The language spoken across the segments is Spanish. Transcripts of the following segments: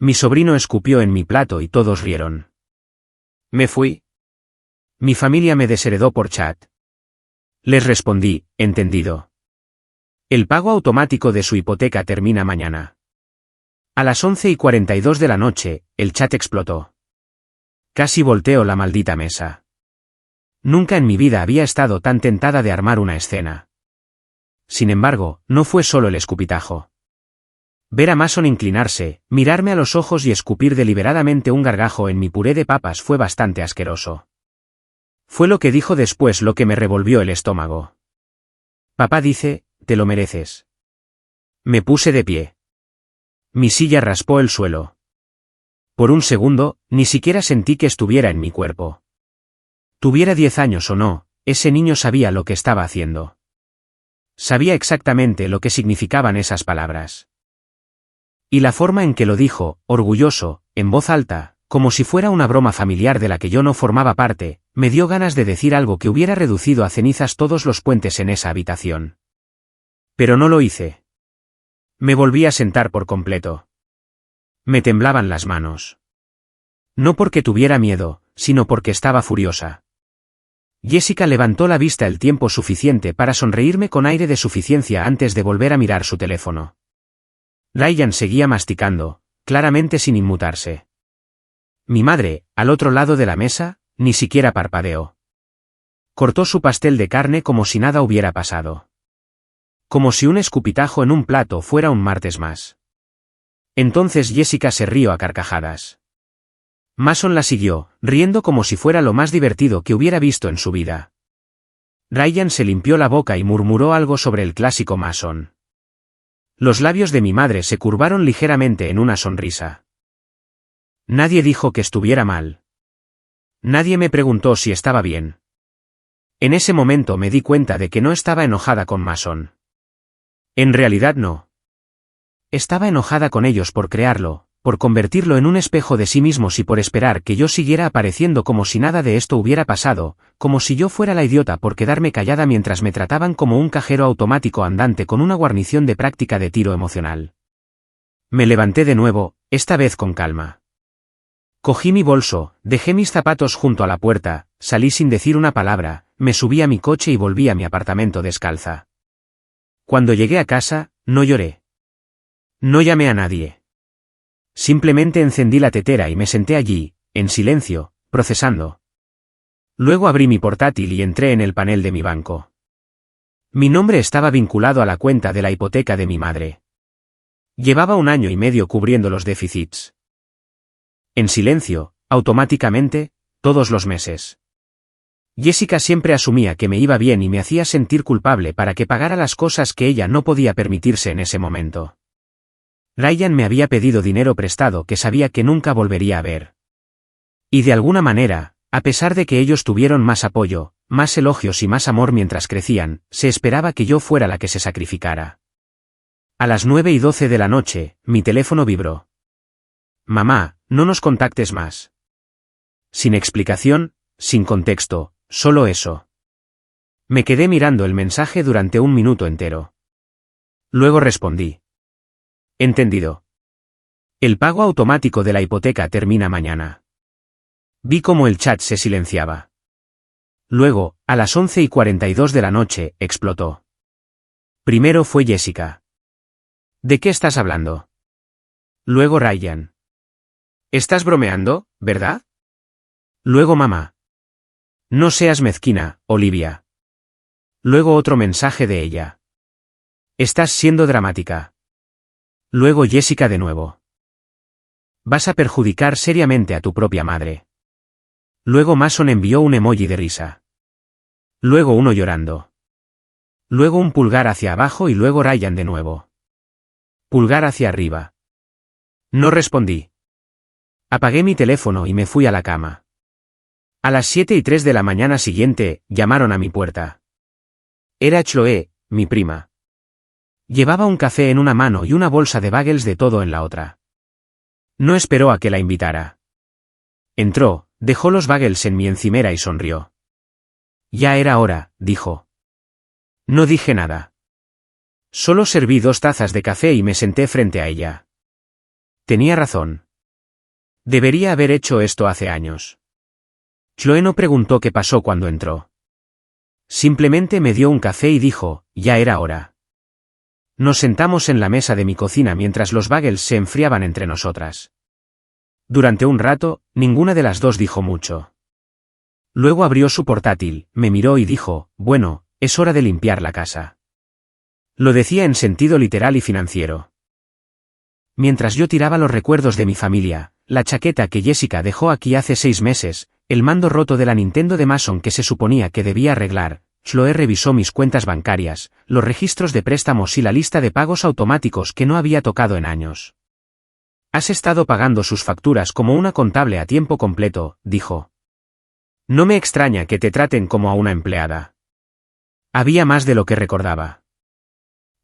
Mi sobrino escupió en mi plato y todos rieron. Me fui. Mi familia me desheredó por chat. Les respondí, entendido. El pago automático de su hipoteca termina mañana. A las 11:42 de la noche, el chat explotó. Casi volteo la maldita mesa. Nunca en mi vida había estado tan tentada de armar una escena. Sin embargo, no fue solo el escupitajo. Ver a Mason inclinarse, mirarme a los ojos y escupir deliberadamente un gargajo en mi puré de papas fue bastante asqueroso. Fue lo que dijo después lo que me revolvió el estómago. Papá dice, te lo mereces. Me puse de pie. Mi silla raspó el suelo. Por un segundo, ni siquiera sentí que estuviera en mi cuerpo. Tuviera 10 años o no, ese niño sabía lo que estaba haciendo. Sabía exactamente lo que significaban esas palabras. Y la forma en que lo dijo, orgulloso, en voz alta, como si fuera una broma familiar de la que yo no formaba parte, me dio ganas de decir algo que hubiera reducido a cenizas todos los puentes en esa habitación. Pero no lo hice. Me volví a sentar por completo. Me temblaban las manos. No porque tuviera miedo, sino porque estaba furiosa. Jessica levantó la vista el tiempo suficiente para sonreírme con aire de suficiencia antes de volver a mirar su teléfono. Ryan seguía masticando, claramente sin inmutarse. Mi madre, al otro lado de la mesa, ni siquiera parpadeó. Cortó su pastel de carne como si nada hubiera pasado. Como si un escupitajo en un plato fuera un martes más. Entonces Jessica se rió a carcajadas. Mason la siguió, riendo como si fuera lo más divertido que hubiera visto en su vida. Ryan se limpió la boca y murmuró algo sobre el clásico Mason. Los labios de mi madre se curvaron ligeramente en una sonrisa. Nadie dijo que estuviera mal. Nadie me preguntó si estaba bien. En ese momento me di cuenta de que no estaba enojada con Mason. En realidad no. Estaba enojada con ellos por crearlo, por convertirlo en un espejo de sí mismos y por esperar que yo siguiera apareciendo como si nada de esto hubiera pasado, como si yo fuera la idiota por quedarme callada mientras me trataban como un cajero automático andante con una guarnición de práctica de tiro emocional. Me levanté de nuevo, esta vez con calma. Cogí mi bolso, dejé mis zapatos junto a la puerta, salí sin decir una palabra, me subí a mi coche y volví a mi apartamento descalza. Cuando llegué a casa, no lloré. No llamé a nadie. Simplemente encendí la tetera y me senté allí, en silencio, procesando. Luego abrí mi portátil y entré en el panel de mi banco. Mi nombre estaba vinculado a la cuenta de la hipoteca de mi madre. Llevaba 1 año y medio cubriendo los déficits. En silencio, automáticamente, todos los meses. Jessica siempre asumía que me iba bien y me hacía sentir culpable para que pagara las cosas que ella no podía permitirse en ese momento. Ryan me había pedido dinero prestado que sabía que nunca volvería a ver. Y de alguna manera, a pesar de que ellos tuvieron más apoyo, más elogios y más amor mientras crecían, se esperaba que yo fuera la que se sacrificara. A las 9:12 de la noche, mi teléfono vibró. Mamá, no nos contactes más. Sin explicación, sin contexto, solo eso. Me quedé mirando el mensaje durante 1 minuto entero. Luego respondí. Entendido. El pago automático de la hipoteca termina mañana. Vi cómo el chat se silenciaba. Luego, a las 11:42 de la noche, explotó. Primero fue Jessica. ¿De qué estás hablando? Luego Ryan. ¿Estás bromeando, verdad? Luego mamá. No seas mezquina, Olivia. Luego otro mensaje de ella. Estás siendo dramática. Luego Jessica de nuevo. Vas a perjudicar seriamente a tu propia madre. Luego Mason envió un emoji de risa. Luego uno llorando. Luego un pulgar hacia abajo y luego Ryan de nuevo. Pulgar hacia arriba. No respondí. Apagué mi teléfono y me fui a la cama. A las 7:03 de la mañana siguiente, llamaron a mi puerta. Era Chloe, mi prima. Llevaba un café en una mano y una bolsa de bagels de todo en la otra. No esperó a que la invitara. Entró, dejó los bagels en mi encimera y sonrió. Ya era hora, dijo. No dije nada. Solo serví 2 tazas de café y me senté frente a ella. Tenía razón. Debería haber hecho esto hace años. Chloe no preguntó qué pasó cuando entró. Simplemente me dio un café y dijo, ya era hora. Nos sentamos en la mesa de mi cocina mientras los bagels se enfriaban entre nosotras. Durante un rato, ninguna de las dos dijo mucho. Luego abrió su portátil, me miró y dijo, bueno, es hora de limpiar la casa. Lo decía en sentido literal y financiero. Mientras yo tiraba los recuerdos de mi familia, la chaqueta que Jessica dejó aquí hace 6 meses, el mando roto de la Nintendo de Mason que se suponía que debía arreglar, Chloe revisó mis cuentas bancarias, los registros de préstamos y la lista de pagos automáticos que no había tocado en años. Has estado pagando sus facturas como una contable a tiempo completo, dijo. No me extraña que te traten como a una empleada. Había más de lo que recordaba.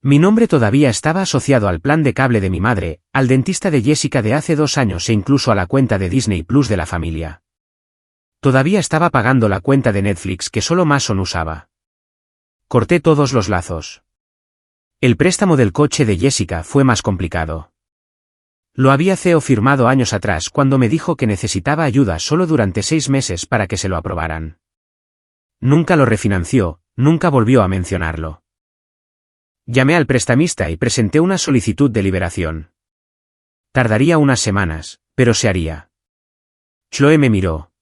Mi nombre todavía estaba asociado al plan de cable de mi madre, al dentista de Jessica de hace 2 años e incluso a la cuenta de Disney Plus de la familia. Todavía estaba pagando la cuenta de Netflix que solo Mason usaba. Corté todos los lazos. El préstamo del coche de Jessica fue más complicado. Lo había Theo firmado años atrás cuando me dijo que necesitaba ayuda solo durante 6 meses para que se lo aprobaran. Nunca lo refinanció, nunca volvió a mencionarlo. Llamé al prestamista y presenté una solicitud de liberación. Tardaría unas semanas, pero se haría. Chloe me miró.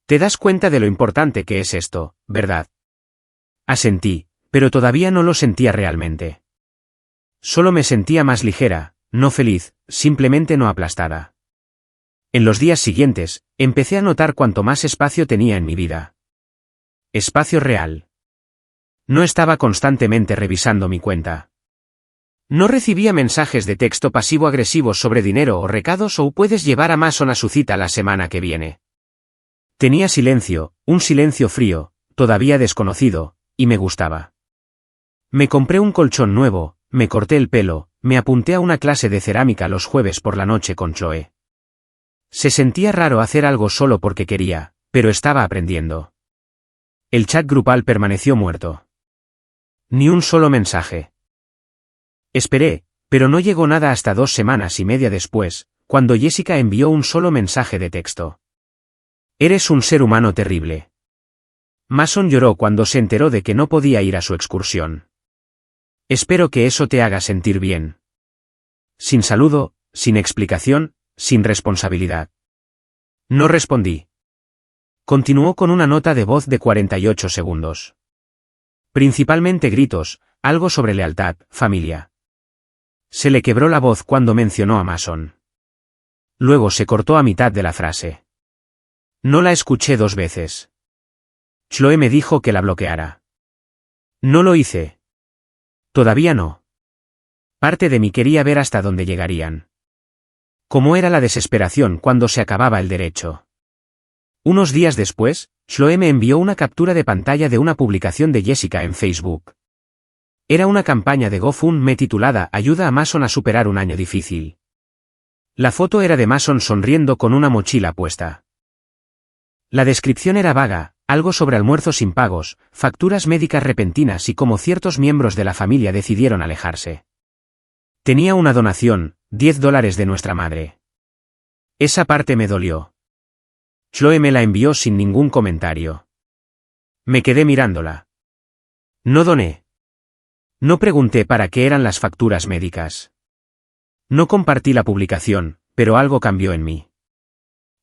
¿Te das cuenta de lo importante que es esto, verdad? Asentí, pero todavía no lo sentía realmente. Solo me sentía más ligera, no feliz, simplemente no aplastada. En los días siguientes, empecé a notar cuánto más espacio tenía en mi vida. Espacio real. No estaba constantemente revisando mi cuenta. No recibía mensajes de texto pasivo-agresivos sobre dinero o recados o puedes llevar a Mason a su cita la semana que viene. Tenía silencio, un silencio frío, todavía desconocido, y me gustaba. Me compré un colchón nuevo, me corté el pelo, me apunté a una clase de cerámica los jueves por la noche con Chloe. Se sentía raro hacer algo solo porque quería, pero estaba aprendiendo. El chat grupal permaneció muerto. Ni un solo mensaje. Esperé, pero no llegó nada hasta 2 semanas y media después, cuando Jessica envió un solo mensaje de texto. Eres un ser humano terrible. Mason lloró cuando se enteró de que no podía ir a su excursión. Espero que eso te haga sentir bien. Sin saludo, sin explicación, sin responsabilidad. No respondí. Continuó con una nota de voz de 48 segundos. Principalmente gritos, algo sobre lealtad, familia. Se le quebró la voz cuando mencionó a Mason. Luego se cortó a mitad de la frase. No la escuché 2 veces. Chloe me dijo que la bloqueara. No lo hice. Todavía no. Parte de mí quería ver hasta dónde llegarían. Cómo era la desesperación cuando se acababa el derecho. Unos días después, Chloe me envió una captura de pantalla de una publicación de Jessica en Facebook. Era una campaña de GoFundMe titulada Ayuda a Mason a superar un año difícil. La foto era de Mason sonriendo con una mochila puesta. La descripción era vaga, algo sobre almuerzos sin pagos, facturas médicas repentinas y cómo ciertos miembros de la familia decidieron alejarse. Tenía una donación, $10 de nuestra madre. Esa parte me dolió. Chloe me la envió sin ningún comentario. Me quedé mirándola. No doné. No pregunté para qué eran las facturas médicas. No compartí la publicación, pero algo cambió en mí.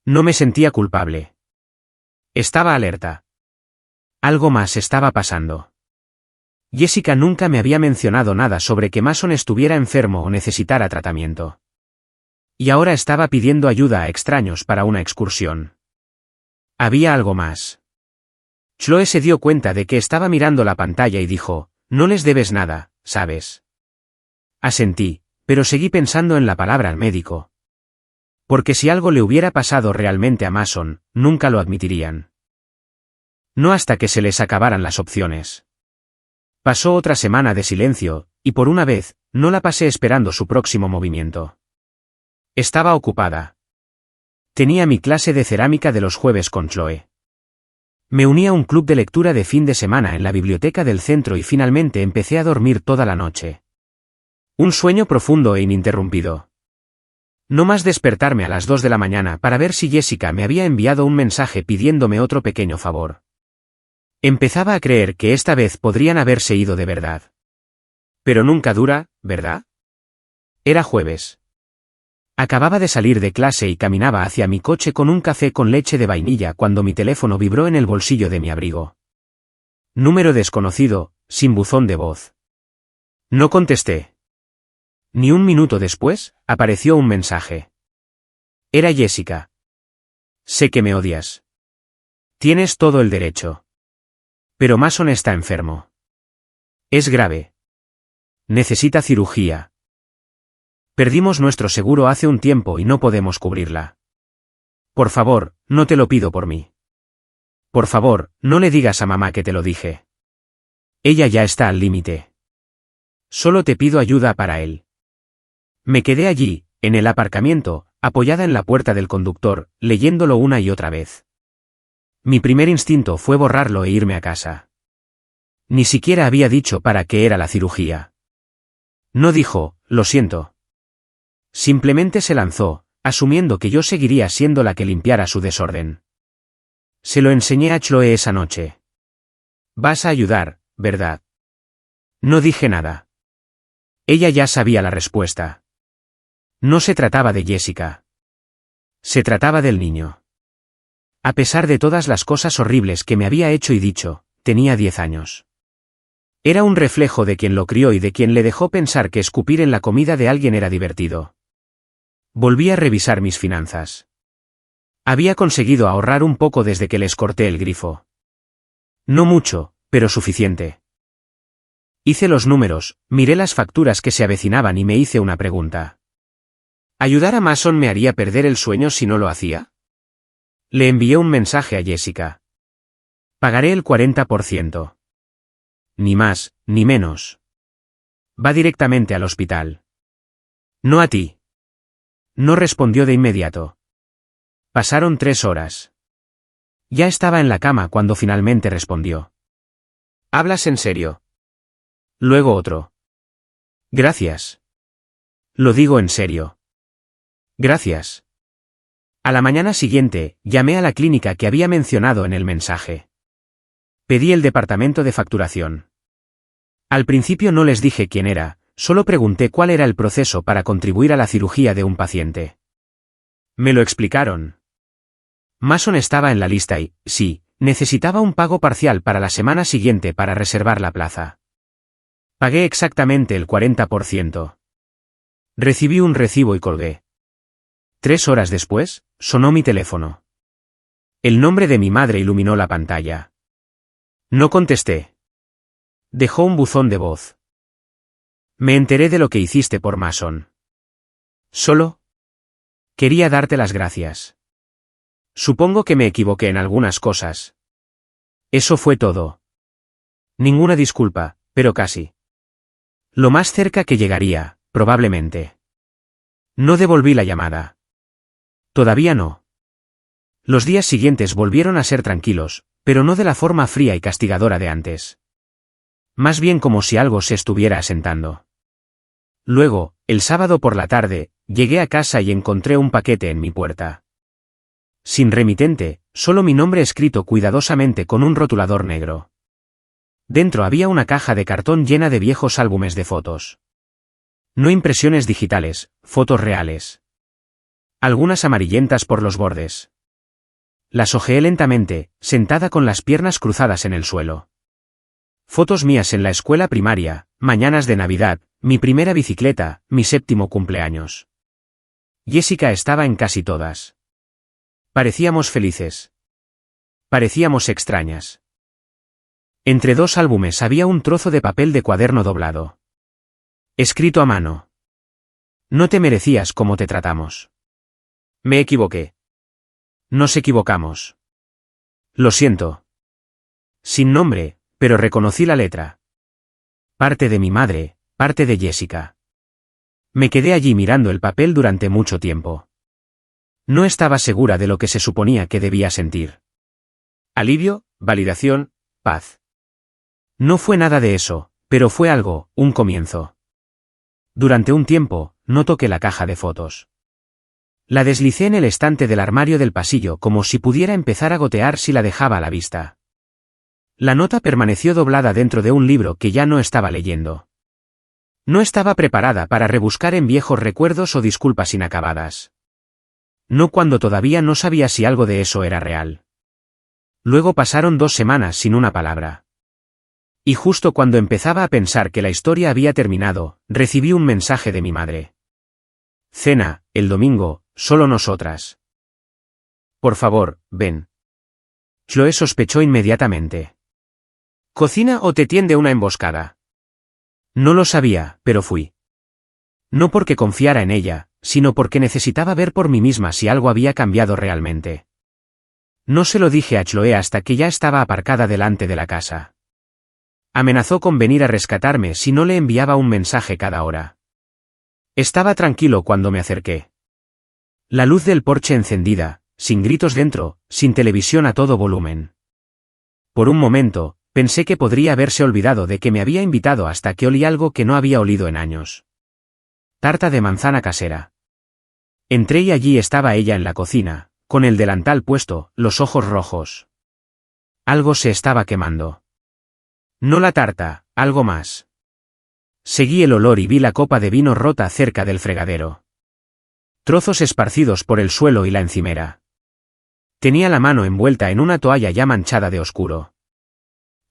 No me sentía culpable. Estaba alerta. Algo más estaba pasando. Jessica nunca me había mencionado nada sobre que Mason estuviera enfermo o necesitara tratamiento. Y ahora estaba pidiendo ayuda a extraños para una excursión. Había algo más. Chloe se dio cuenta de que estaba mirando la pantalla y dijo, no les debes nada, ¿sabes? Asentí, pero seguí pensando en la palabra al médico. Porque si algo le hubiera pasado realmente a Mason, nunca lo admitirían. No hasta que se les acabaran las opciones. Pasó otra semana de silencio, y por una vez, no la pasé esperando su próximo movimiento. Estaba ocupada. Tenía mi clase de cerámica de los jueves con Chloe. Me uní a un club de lectura de fin de semana en la biblioteca del centro y finalmente empecé a dormir toda la noche. Un sueño profundo e ininterrumpido. No más despertarme a las 2 de la mañana para ver si Jessica me había enviado un mensaje pidiéndome otro pequeño favor. Empezaba a creer que esta vez podrían haberse ido de verdad. Pero nunca dura, ¿verdad? Era jueves. Acababa de salir de clase y caminaba hacia mi coche con un café con leche de vainilla cuando mi teléfono vibró en el bolsillo de mi abrigo. Número desconocido, sin buzón de voz. No contesté. Ni un minuto después, apareció un mensaje. Era Jessica. Sé que me odias. Tienes todo el derecho. Pero Mason está enfermo. Es grave. Necesita cirugía. Perdimos nuestro seguro hace un tiempo y no podemos cubrirla. Por favor, no te lo pido por mí. Por favor, no le digas a mamá que te lo dije. Ella ya está al límite. Solo te pido ayuda para él. Me quedé allí, en el aparcamiento, apoyada en la puerta del conductor, leyéndolo una y otra vez. Mi primer instinto fue borrarlo e irme a casa. Ni siquiera había dicho para qué era la cirugía. No dijo, lo siento. Simplemente se lanzó, asumiendo que yo seguiría siendo la que limpiara su desorden. Se lo enseñé a Chloe esa noche. Vas a ayudar, ¿verdad? No dije nada. Ella ya sabía la respuesta. No se trataba de Jessica. Se trataba del niño. A pesar de todas las cosas horribles que me había hecho y dicho, tenía 10 años. Era un reflejo de quien lo crió y de quien le dejó pensar que escupir en la comida de alguien era divertido. Volví a revisar mis finanzas. Había conseguido ahorrar un poco desde que les corté el grifo. No mucho, pero suficiente. Hice los números, miré las facturas que se avecinaban y me hice una pregunta. ¿Ayudar a Mason me haría perder el sueño si no lo hacía? Le envié un mensaje a Jessica. Pagaré el 40%. Ni más, ni menos. Va directamente al hospital. No a ti. No respondió de inmediato. Pasaron 3 horas. Ya estaba en la cama cuando finalmente respondió. ¿Hablas en serio? Luego otro. Gracias. Lo digo en serio. Gracias. A la mañana siguiente, llamé a la clínica que había mencionado en el mensaje. Pedí el departamento de facturación. Al principio no les dije quién era, solo pregunté cuál era el proceso para contribuir a la cirugía de un paciente. Me lo explicaron. Mason estaba en la lista y, sí, necesitaba un pago parcial para la semana siguiente para reservar la plaza. Pagué exactamente el 40%. Recibí un recibo y colgué. 3 horas después, sonó mi teléfono. El nombre de mi madre iluminó la pantalla. No contesté. Dejó un buzón de voz. Me enteré de lo que hiciste por Mason. Solo quería darte las gracias. Supongo que me equivoqué en algunas cosas. Eso fue todo. Ninguna disculpa, pero casi. Lo más cerca que llegaría, probablemente. No devolví la llamada. Todavía no. Los días siguientes volvieron a ser tranquilos, pero no de la forma fría y castigadora de antes. Más bien como si algo se estuviera asentando. Luego, el sábado por la tarde, llegué a casa y encontré un paquete en mi puerta. Sin remitente, solo mi nombre escrito cuidadosamente con un rotulador negro. Dentro había una caja de cartón llena de viejos álbumes de fotos. No impresiones digitales, fotos reales. Algunas amarillentas por los bordes. Las hojeé lentamente, sentada con las piernas cruzadas en el suelo. Fotos mías en la escuela primaria, mañanas de Navidad, mi primera bicicleta, mi 7º cumpleaños. Jessica estaba en casi todas. Parecíamos felices. Parecíamos extrañas. Entre 2 álbumes había un trozo de papel de cuaderno doblado. Escrito a mano. No te merecías como te tratamos. Me equivoqué. Nos equivocamos. Lo siento. Sin nombre, pero reconocí la letra. Parte de mi madre, parte de Jessica. Me quedé allí mirando el papel durante mucho tiempo. No estaba segura de lo que se suponía que debía sentir. Alivio, validación, paz. No fue nada de eso, pero fue algo, un comienzo. Durante un tiempo, no toqué la caja de fotos. La deslicé en el estante del armario del pasillo como si pudiera empezar a gotear si la dejaba a la vista. La nota permaneció doblada dentro de un libro que ya no estaba leyendo. No estaba preparada para rebuscar en viejos recuerdos o disculpas inacabadas. No cuando todavía no sabía si algo de eso era real. Luego pasaron 2 semanas sin una palabra. Y justo cuando empezaba a pensar que la historia había terminado, recibí un mensaje de mi madre. Cena, el domingo, solo nosotras. Por favor, ven. Chloe sospechó inmediatamente. ¿Cocina o te tiende una emboscada? No lo sabía, pero fui. No porque confiara en ella, sino porque necesitaba ver por mí misma si algo había cambiado realmente. No se lo dije a Chloe hasta que ya estaba aparcada delante de la casa. Amenazó con venir a rescatarme si no le enviaba un mensaje cada hora. Estaba tranquilo cuando me acerqué. La luz del porche encendida, sin gritos dentro, sin televisión a todo volumen. Por un momento, pensé que podría haberse olvidado de que me había invitado hasta que olí algo que no había olido en años. Tarta de manzana casera. Entré y allí estaba ella en la cocina, con el delantal puesto, los ojos rojos. Algo se estaba quemando. No la tarta, algo más. Seguí el olor y vi la copa de vino rota cerca del fregadero. Trozos esparcidos por el suelo y la encimera. Tenía la mano envuelta en una toalla ya manchada de oscuro.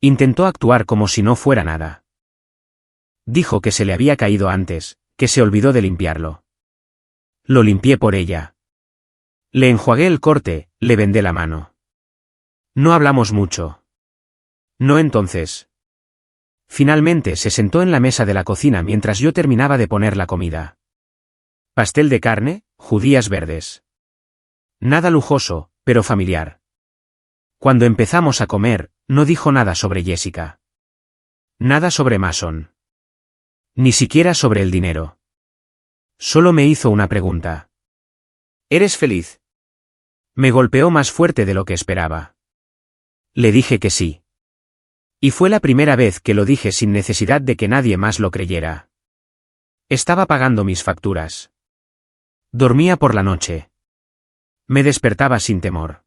Intentó actuar como si no fuera nada. Dijo que se le había caído antes, que se olvidó de limpiarlo. Lo limpié por ella. Le enjuagué el corte, le vendé la mano. No hablamos mucho. No entonces. Finalmente se sentó en la mesa de la cocina mientras yo terminaba de poner la comida. Pastel de carne, judías verdes. Nada lujoso, pero familiar. Cuando empezamos a comer, no dijo nada sobre Jessica. Nada sobre Mason. Ni siquiera sobre el dinero. Solo me hizo una pregunta. ¿Eres feliz? Me golpeó más fuerte de lo que esperaba. Le dije que sí. Y fue la primera vez que lo dije sin necesidad de que nadie más lo creyera. Estaba pagando mis facturas. Dormía por la noche. Me despertaba sin temor.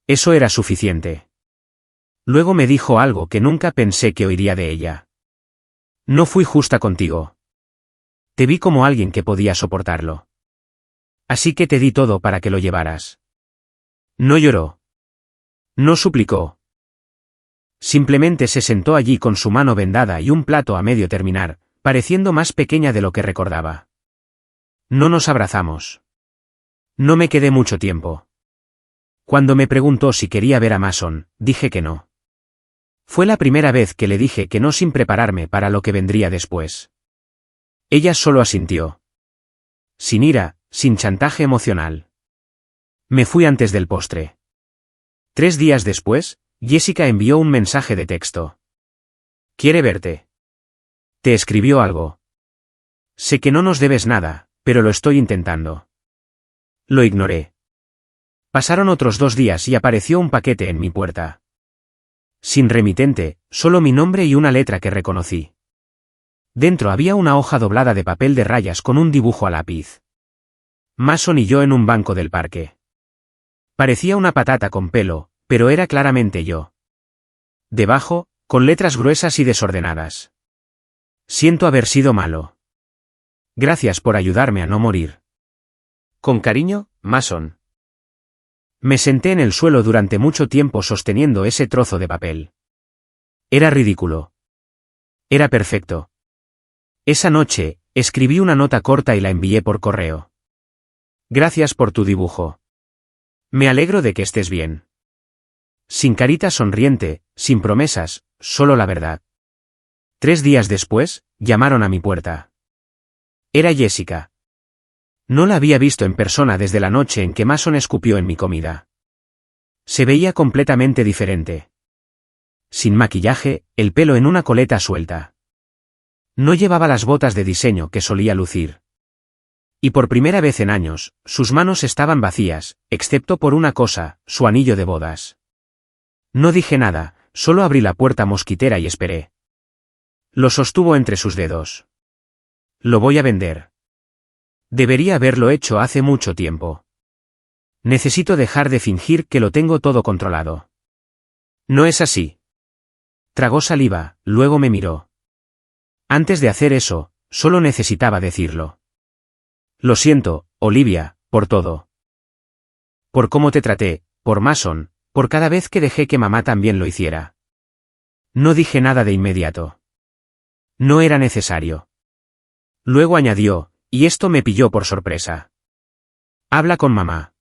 Eso era suficiente. Luego me dijo algo que nunca pensé que oiría de ella. No fui justa contigo. Te vi como alguien que podía soportarlo. Así que te di todo para que lo llevaras. No lloró. No suplicó. Simplemente se sentó allí con su mano vendada y un plato a medio terminar, pareciendo más pequeña de lo que recordaba. No nos abrazamos. No me quedé mucho tiempo. Cuando me preguntó si quería ver a Mason, dije que no. Fue la primera vez que le dije que no sin prepararme para lo que vendría después. Ella solo asintió. Sin ira, sin chantaje emocional. Me fui antes del postre. 3 días después, Jessica envió un mensaje de texto. Quiere verte. Te escribió algo. Sé que no nos debes nada, pero lo estoy intentando. Lo ignoré. Pasaron otros 2 días y apareció un paquete en mi puerta. Sin remitente, solo mi nombre y una letra que reconocí. Dentro había una hoja doblada de papel de rayas con un dibujo a lápiz. Mason y yo en un banco del parque. Parecía una patata con pelo, pero era claramente yo. Debajo, con letras gruesas y desordenadas. Siento haber sido malo. Gracias por ayudarme a no morir. Con cariño, Mason. Me senté en el suelo durante mucho tiempo sosteniendo ese trozo de papel. Era ridículo. Era perfecto. Esa noche, escribí una nota corta y la envié por correo. Gracias por tu dibujo. Me alegro de que estés bien. Sin carita sonriente, sin promesas, solo la verdad. 3 días después, llamaron a mi puerta. Era Jessica. No la había visto en persona desde la noche en que Mason escupió en mi comida. Se veía completamente diferente. Sin maquillaje, el pelo en una coleta suelta. No llevaba las botas de diseño que solía lucir. Y por primera vez en años, sus manos estaban vacías, excepto por una cosa, su anillo de bodas. No dije nada, solo abrí la puerta mosquitera y esperé. Lo sostuvo entre sus dedos. Lo voy a vender. Debería haberlo hecho hace mucho tiempo. Necesito dejar de fingir que lo tengo todo controlado. No es así. Tragó saliva, luego me miró. Antes de hacer eso, solo necesitaba decirlo. Lo siento, Olivia, por todo. Por cómo te traté, por Mason, por cada vez que dejé que mamá también lo hiciera. No dije nada de inmediato. No era necesario. Luego añadió, y esto me pilló por sorpresa. Habla con mamá.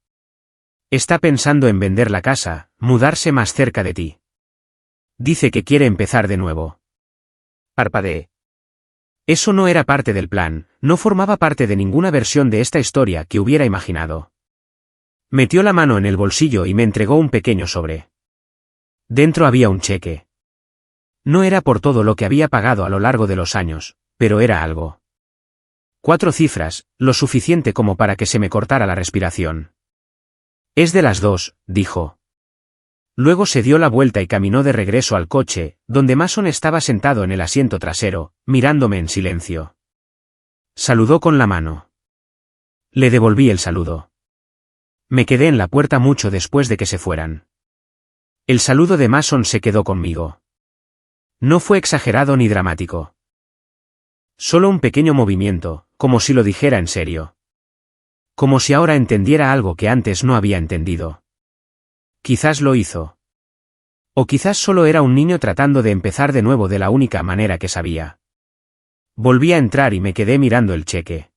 Está pensando en vender la casa, mudarse más cerca de ti. Dice que quiere empezar de nuevo. Parpadeé. Eso no era parte del plan, no formaba parte de ninguna versión de esta historia que hubiera imaginado. Metió la mano en el bolsillo y me entregó un pequeño sobre. Dentro había un cheque. No era por todo lo que había pagado a lo largo de los años, pero era algo. 4 cifras, lo suficiente como para que se me cortara la respiración. Es de las 2, dijo. Luego se dio la vuelta y caminó de regreso al coche, donde Mason estaba sentado en el asiento trasero, mirándome en silencio. Saludó con la mano. Le devolví el saludo. Me quedé en la puerta mucho después de que se fueran. El saludo de Mason se quedó conmigo. No fue exagerado ni dramático. Solo un pequeño movimiento, como si lo dijera en serio. Como si ahora entendiera algo que antes no había entendido. Quizás lo hizo. O quizás solo era un niño tratando de empezar de nuevo de la única manera que sabía. Volví a entrar y me quedé mirando el cheque.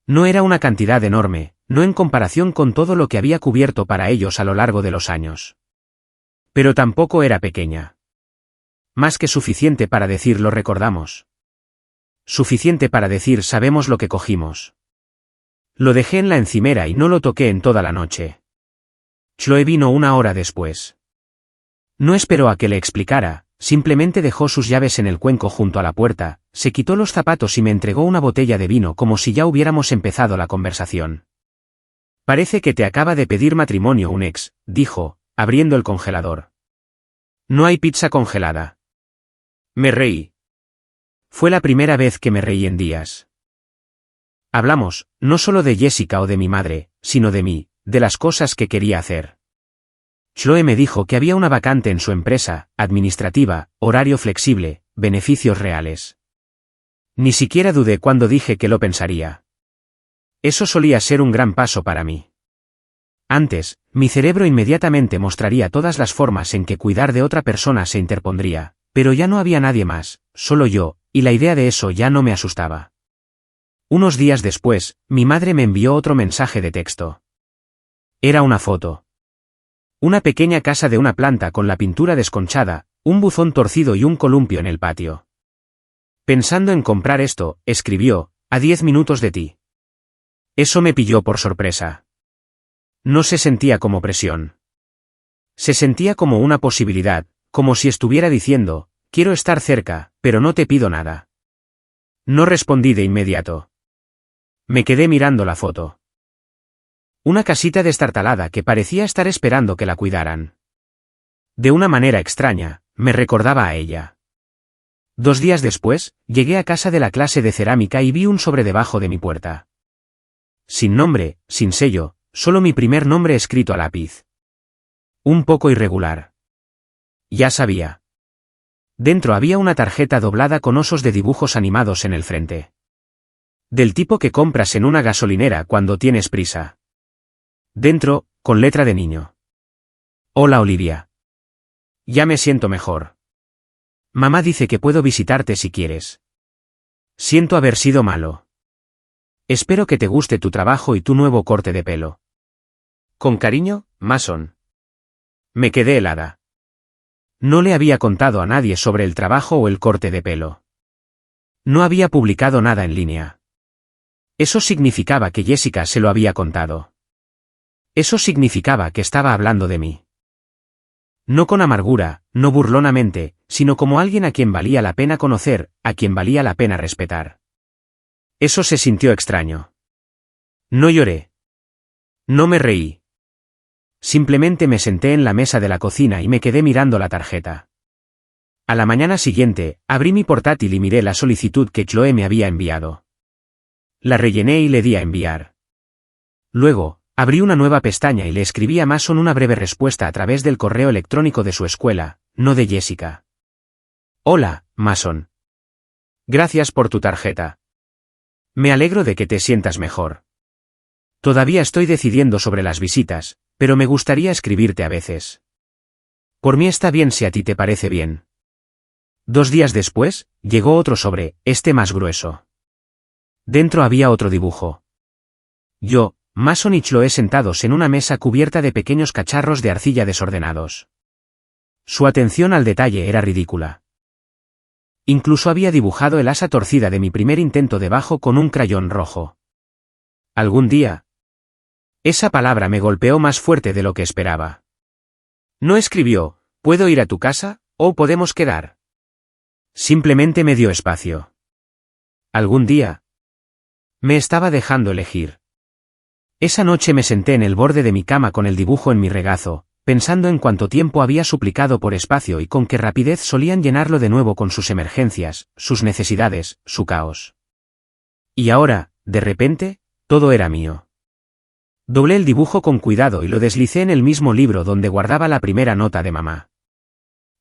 No era una cantidad enorme, no en comparación con todo lo que había cubierto para ellos a lo largo de los años. Pero tampoco era pequeña. Más que suficiente para decir lo recordamos. Suficiente para decir sabemos lo que cogimos. Lo dejé en la encimera y no lo toqué en toda la noche. Chloe vino 1 hora después. No esperó a que le explicara, simplemente dejó sus llaves en el cuenco junto a la puerta, se quitó los zapatos y me entregó una botella de vino como si ya hubiéramos empezado la conversación. Parece que te acaba de pedir matrimonio un ex, dijo, abriendo el congelador. No hay pizza congelada. Me reí. Fue la primera vez que me reí en días. Hablamos, no solo de Jessica o de mi madre, sino de mí, de las cosas que quería hacer. Chloe me dijo que había una vacante en su empresa, administrativa, horario flexible, beneficios reales. Ni siquiera dudé cuando dije que lo pensaría. Eso solía ser un gran paso para mí. Antes, mi cerebro inmediatamente mostraría todas las formas en que cuidar de otra persona se interpondría, pero ya no había nadie más, solo yo, y la idea de eso ya no me asustaba. Unos días después, mi madre me envió otro mensaje de texto. Era una foto. Una pequeña casa de una planta con la pintura desconchada, un buzón torcido y un columpio en el patio. Pensando en comprar esto, escribió, a 10 minutos de ti. Eso me pilló por sorpresa. No se sentía como presión. Se sentía como una posibilidad, como si estuviera diciendo, quiero estar cerca, pero no te pido nada. No respondí de inmediato. Me quedé mirando la foto. Una casita destartalada que parecía estar esperando que la cuidaran. De una manera extraña, me recordaba a ella. 2 días después, llegué a casa de la clase de cerámica y vi un sobre debajo de mi puerta. Sin nombre, sin sello, solo mi primer nombre escrito a lápiz. Un poco irregular. Ya sabía. Dentro había una tarjeta doblada con osos de dibujos animados en el frente. Del tipo que compras en una gasolinera cuando tienes prisa. Dentro, con letra de niño. Hola Olivia. Ya me siento mejor. Mamá dice que puedo visitarte si quieres. Siento haber sido malo. Espero que te guste tu trabajo y tu nuevo corte de pelo. Con cariño, Mason. Me quedé helada. No le había contado a nadie sobre el trabajo o el corte de pelo. No había publicado nada en línea. Eso significaba que Jessica se lo había contado. Eso significaba que estaba hablando de mí. No con amargura, no burlonamente, sino como alguien a quien valía la pena conocer, a quien valía la pena respetar. Eso se sintió extraño. No lloré. No me reí. Simplemente me senté en la mesa de la cocina y me quedé mirando la tarjeta. A la mañana siguiente, abrí mi portátil y miré la solicitud que Chloe me había enviado. La rellené y le di a enviar. Luego, abrí una nueva pestaña y le escribí a Mason una breve respuesta a través del correo electrónico de su escuela, no de Jessica. Hola, Mason. Gracias por tu tarjeta. Me alegro de que te sientas mejor. Todavía estoy decidiendo sobre las visitas, pero me gustaría escribirte a veces. Por mí está bien si a ti te parece bien. 2 días después, llegó otro sobre, este más grueso. Dentro había otro dibujo. Yo, Mason y Chloe sentados en una mesa cubierta de pequeños cacharros de arcilla desordenados. Su atención al detalle era ridícula. Incluso había dibujado el asa torcida de mi primer intento debajo con un crayón rojo. Algún día. Esa palabra me golpeó más fuerte de lo que esperaba. No escribió, ¿puedo ir a tu casa, o podemos quedar? Simplemente me dio espacio. Algún día. Me estaba dejando elegir. Esa noche me senté en el borde de mi cama con el dibujo en mi regazo, pensando en cuánto tiempo había suplicado por espacio y con qué rapidez solían llenarlo de nuevo con sus emergencias, sus necesidades, su caos. Y ahora, de repente, todo era mío. Doblé el dibujo con cuidado y lo deslicé en el mismo libro donde guardaba la primera nota de mamá.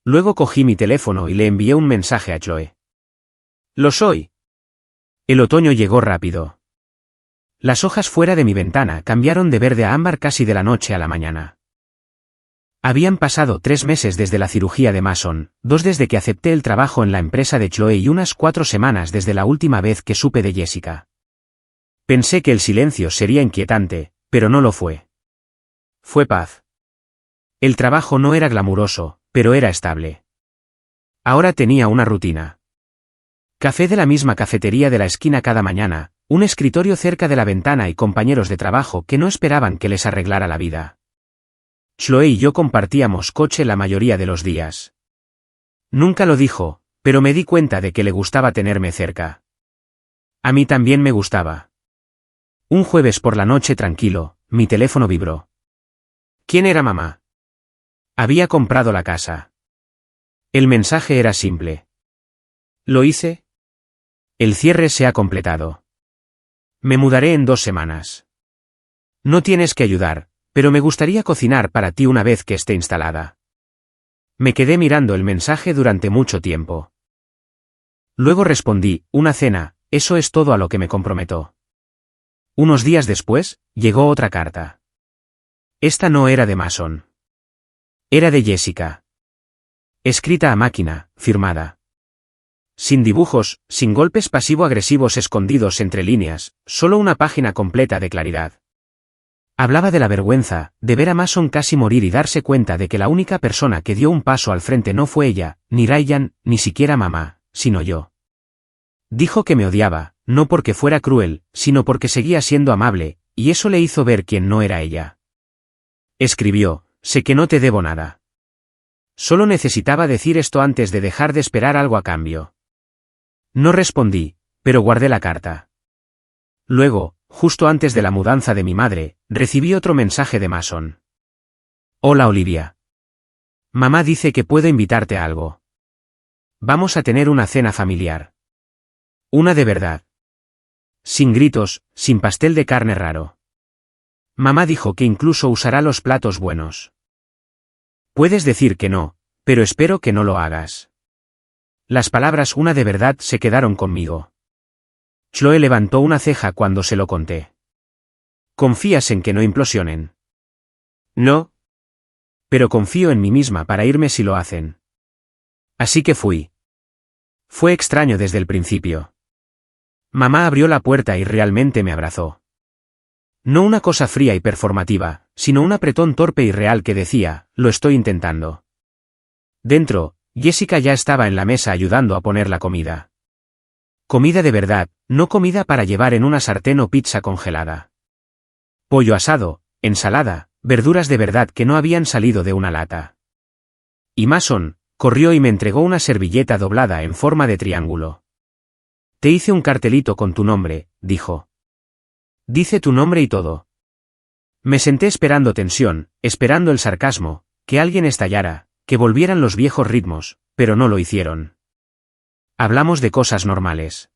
Luego cogí mi teléfono y le envié un mensaje a Chloe. Lo soy. El otoño llegó rápido. Las hojas fuera de mi ventana cambiaron de verde a ámbar casi de la noche a la mañana. Habían pasado 3 meses desde la cirugía de Mason, 2 desde que acepté el trabajo en la empresa de Chloe y unas 4 semanas desde la última vez que supe de Jessica. Pensé que el silencio sería inquietante, pero no lo fue. Fue paz. El trabajo no era glamuroso, pero era estable. Ahora tenía una rutina. Café de la misma cafetería de la esquina cada mañana, un escritorio cerca de la ventana y compañeros de trabajo que no esperaban que les arreglara la vida. Chloe y yo compartíamos coche la mayoría de los días. Nunca lo dijo, pero me di cuenta de que le gustaba tenerme cerca. A mí también me gustaba. Un jueves por la noche tranquilo, mi teléfono vibró. ¿Quién era mamá? Había comprado la casa. El mensaje era simple. ¿Lo hice? El cierre se ha completado. Me mudaré en 2 semanas. No tienes que ayudar, pero me gustaría cocinar para ti una vez que esté instalada. Me quedé mirando el mensaje durante mucho tiempo. Luego respondí, una cena, eso es todo a lo que me comprometo. Unos días después, llegó otra carta. Esta no era de Mason. Era de Jessica. Escrita a máquina, firmada. Sin dibujos, sin golpes pasivo-agresivos escondidos entre líneas, solo una página completa de claridad. Hablaba de la vergüenza, de ver a Mason casi morir y darse cuenta de que la única persona que dio un paso al frente no fue ella, ni Ryan, ni siquiera mamá, sino yo. Dijo que me odiaba, no porque fuera cruel, sino porque seguía siendo amable, y eso le hizo ver quién no era ella. Escribió, sé que no te debo nada. Solo necesitaba decir esto antes de dejar de esperar algo a cambio. No respondí, pero guardé la carta. Luego, justo antes de la mudanza de mi madre, recibí otro mensaje de Mason. Hola Olivia. Mamá dice que puedo invitarte a algo. Vamos a tener una cena familiar. Una de verdad. Sin gritos, sin pastel de carne raro. Mamá dijo que incluso usará los platos buenos. Puedes decir que no, pero espero que no lo hagas. Las palabras una de verdad se quedaron conmigo. Chloe levantó una ceja cuando se lo conté. ¿Confías en que no implosionen? No. Pero confío en mí misma para irme si lo hacen. Así que fui. Fue extraño desde el principio. Mamá abrió la puerta y realmente me abrazó. No una cosa fría y performativa, sino un apretón torpe y real que decía, lo estoy intentando. Dentro, Jessica ya estaba en la mesa ayudando a poner la comida. Comida de verdad, no comida para llevar en una sartén o pizza congelada. Pollo asado, ensalada, verduras de verdad que no habían salido de una lata. Y Mason corrió y me entregó una servilleta doblada en forma de triángulo. Te hice un cartelito con tu nombre, dijo. Dice tu nombre y todo. Me senté esperando tensión, esperando el sarcasmo, que alguien estallara, que volvieran los viejos ritmos, pero no lo hicieron. Hablamos de cosas normales.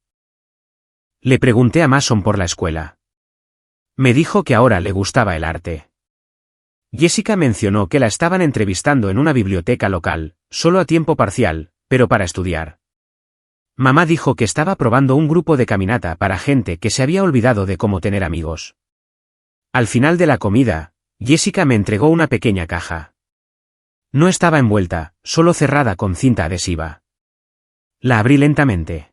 Le pregunté a Mason por la escuela. Me dijo que ahora le gustaba el arte. Jessica mencionó que la estaban entrevistando en una biblioteca local, solo a tiempo parcial, pero para estudiar. Mamá dijo que estaba probando un grupo de caminata para gente que se había olvidado de cómo tener amigos. Al final de la comida, Jessica me entregó una pequeña caja. No estaba envuelta, solo cerrada con cinta adhesiva. La abrí lentamente.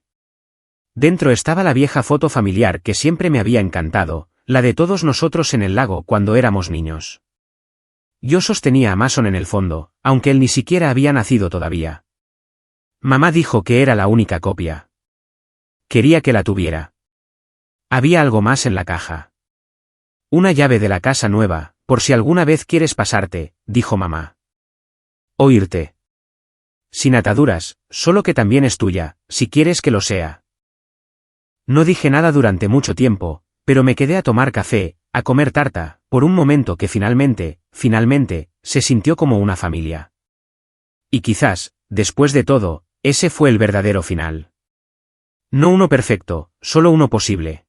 Dentro estaba la vieja foto familiar que siempre me había encantado, la de todos nosotros en el lago cuando éramos niños. Yo sostenía a Mason en el fondo, aunque él ni siquiera había nacido todavía. Mamá dijo que era la única copia. Quería que la tuviera. Había algo más en la caja. Una llave de la casa nueva, por si alguna vez quieres pasarte, dijo mamá. O irte. Sin ataduras, solo que también es tuya, si quieres que lo sea. No dije nada durante mucho tiempo, pero me quedé a tomar café, a comer tarta, por un momento que finalmente, se sintió como una familia. Y quizás, después de todo, ese fue el verdadero final. No uno perfecto, solo uno posible.